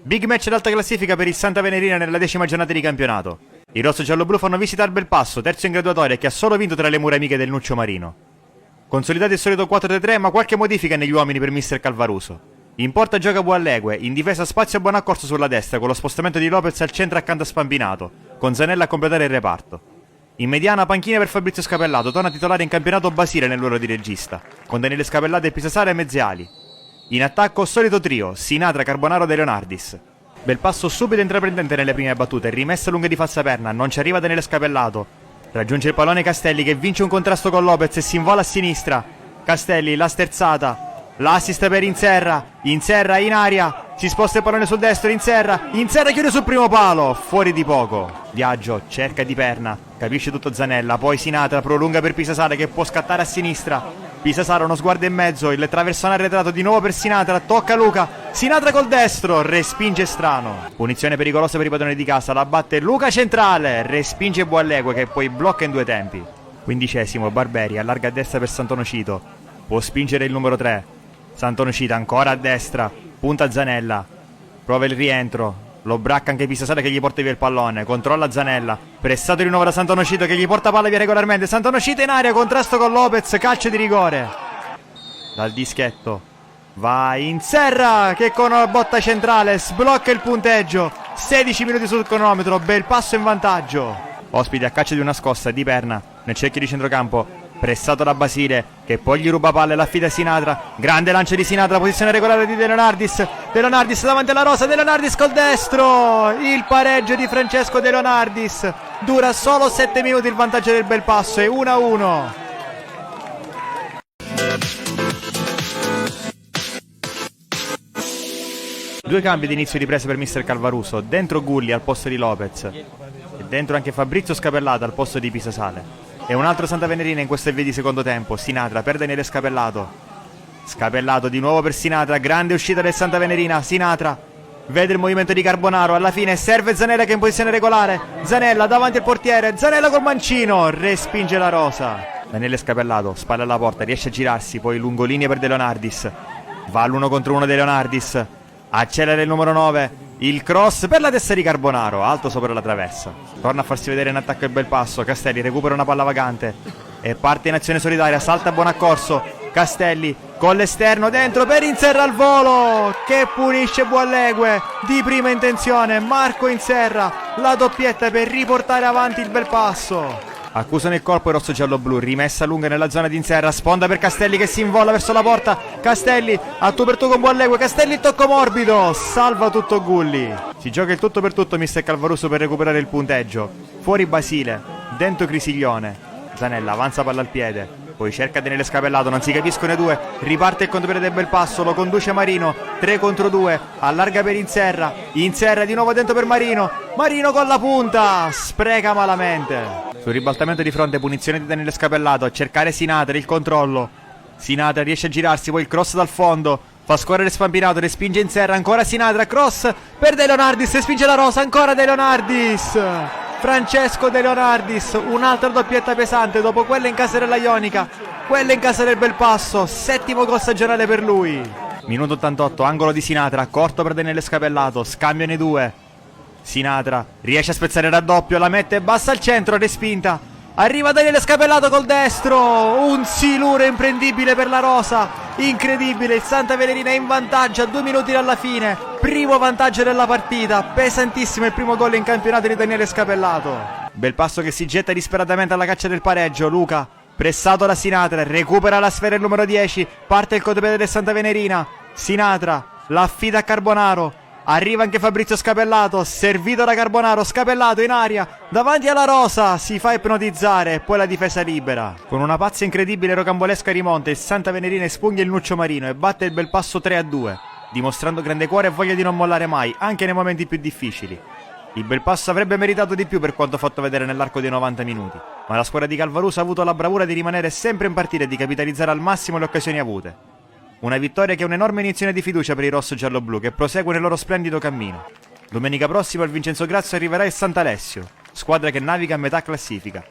Big match d'alta classifica per il Santa Venerina nella 10ª giornata di campionato. I rosso-giallo-blu fanno visita al Belpasso, terzo in graduatoria, che ha solo vinto tra le mura amiche del Nuccio Marino. Consolidato il solito 4-3-3, ma qualche modifica negli uomini per mister Calvaruso. In porta gioca Buallegue, in difesa spazio a Buonaccorso sulla destra, con lo spostamento di Lopez al centro accanto a Spampinato, con Zanella a completare il reparto. In mediana panchina per Fabrizio Scapellato, torna titolare in campionato Basile nel ruolo di regista, con Daniele Scapellato e Pisasara e mezze ali. In attacco solito trio, Sinatra, Carbonaro, De Leonardis. Belpasso subito intraprendente nelle prime battute, rimessa lunga di falsaperna, non ci arriva Daniele Scapellato. Raggiunge il pallone Castelli che vince un contrasto con Lopez e si invola a sinistra. Castelli, la sterzata, l'assist per Inserra in aria, si sposta il pallone sul destro, Inserra chiude sul primo palo, fuori di poco. Viaggio, cerca di perna, capisce tutto Zanella, poi Sinatra prolunga per Pisasara che può scattare a sinistra. Pisasara uno sguardo e mezzo, il traversone arretrato di nuovo per Sinatra, tocca Luca, Sinatra col destro, respinge Strano. Punizione pericolosa per i padroni di casa, la batte Luca centrale, respinge Buallegue che poi blocca in due tempi. 15° Barberi, allarga a destra per Santonocito, può spingere il numero 3. Santonocito ancora a destra, punta Zanella, prova il rientro, lo bracca anche Pisasara che gli porta via il pallone, controlla Zanella, pressato di nuovo da Santonocito che gli porta palla via regolarmente, Santonocito in aria, contrasto con Lopez, calcio di rigore. Dal dischetto va Inserra che con la botta centrale sblocca il punteggio, 16 minuti sul cronometro, Belpasso in vantaggio. Ospite a caccia di una scossa di perna nel cerchio di centrocampo, pressato da Basile che poi gli ruba palle, l'affida a Sinatra, grande lancio di Sinatra, posizione regolare di De Leonardis davanti alla rosa, De Leonardis col destro, il pareggio di Francesco De Leonardis, dura solo 7 minuti il vantaggio del Belpasso, è 1-1. Due cambi di inizio di presa per mister Calvaruso, dentro Gulli al posto di Lopez e dentro anche Fabrizio Scapellato al posto di Pisasale. E un altro Santa Venerina in questo avvio di secondo tempo, Sinatra per Daniele Scapellato. Scapellato di nuovo per Sinatra, grande uscita del Santa Venerina, Sinatra vede il movimento di Carbonaro, alla fine serve Zanella che è in posizione regolare, Zanella davanti al portiere, Zanella col mancino, respinge la rosa. Daniele Scapellato, spalla alla porta, riesce a girarsi, poi lungolinea per De Leonardis, va all'1 contro 1 De Leonardis, accelera il numero 9, il cross per la testa di Carbonaro, alto sopra la traversa. Torna a farsi vedere in attacco il Belpasso, Castelli recupera una palla vacante e parte in azione solitaria, salta a Buonaccorso, Castelli con l'esterno dentro per Inserra al volo che punisce Buallegue di prima intenzione, Marco Inserra, la doppietta per riportare avanti il Belpasso. Accusano il colpo il rosso giallo blu, rimessa lunga nella zona di Inserra, sponda per Castelli che si invola verso la porta, Castelli a tu per tu con Buallegue, Castelli il tocco morbido, salva tutto Gulli. Si gioca il tutto per tutto mister Calvaruso per recuperare il punteggio, fuori Basile, dentro Crisiglione, Zanella avanza palla al piede, poi cerca Daniele Scapellato, non si capiscono i due, riparte il contropiede del Belpasso, lo conduce Marino, 3 contro 2, allarga per Inserra di nuovo dentro per Marino con la punta, spreca malamente. Sul ribaltamento di fronte, punizione di Daniele Scapellato, a cercare Sinatra, il controllo, Sinatra riesce a girarsi, poi il cross dal fondo, fa scorrere Spampinato, respinge Inserra, ancora Sinatra, cross per De Leonardis, respinge la rosa, ancora De Leonardis, Francesco De Leonardis, un'altra doppietta pesante dopo quella in casa della Ionica, quella in casa del Belpasso, 7° gol stagionale per lui. Minuto 88, angolo di Sinatra, corto per Daniele Scapellato, scambiano i due, Sinatra riesce a spezzare il raddoppio, la mette bassa al centro, respinta, arriva Daniele Scapellato col destro, un siluro imprendibile per la rosa, incredibile, il Santa Venerina è in vantaggio a 2 minuti dalla fine, primo vantaggio della partita, pesantissimo il primo gol in campionato di Daniele Scapellato. Belpasso che si getta disperatamente alla caccia del pareggio, Luca pressato da Sinatra, recupera la sfera il numero 10, parte il contropiede del Santa Venerina, Sinatra la affida a Carbonaro, arriva anche Fabrizio Scapellato, servito da Carbonaro, Scapellato in aria, davanti alla rosa, si fa ipnotizzare e poi la difesa libera. Con una pazza incredibile rocambolesca rimonta, il Santa Venerina espugna il Nuccio Marino e batte il Belpasso 3-2, dimostrando grande cuore e voglia di non mollare mai, anche nei momenti più difficili. Il Belpasso avrebbe meritato di più per quanto fatto vedere nell'arco dei 90 minuti, ma la squadra di Calvaruso ha avuto la bravura di rimanere sempre in partita e di capitalizzare al massimo le occasioni avute. Una vittoria che è un'enorme iniezione di fiducia per i rosso-giallo-blu che prosegue nel loro splendido cammino. Domenica prossima al Vincenzo Grazio arriverà il Sant'Alessio, squadra che naviga a metà classifica.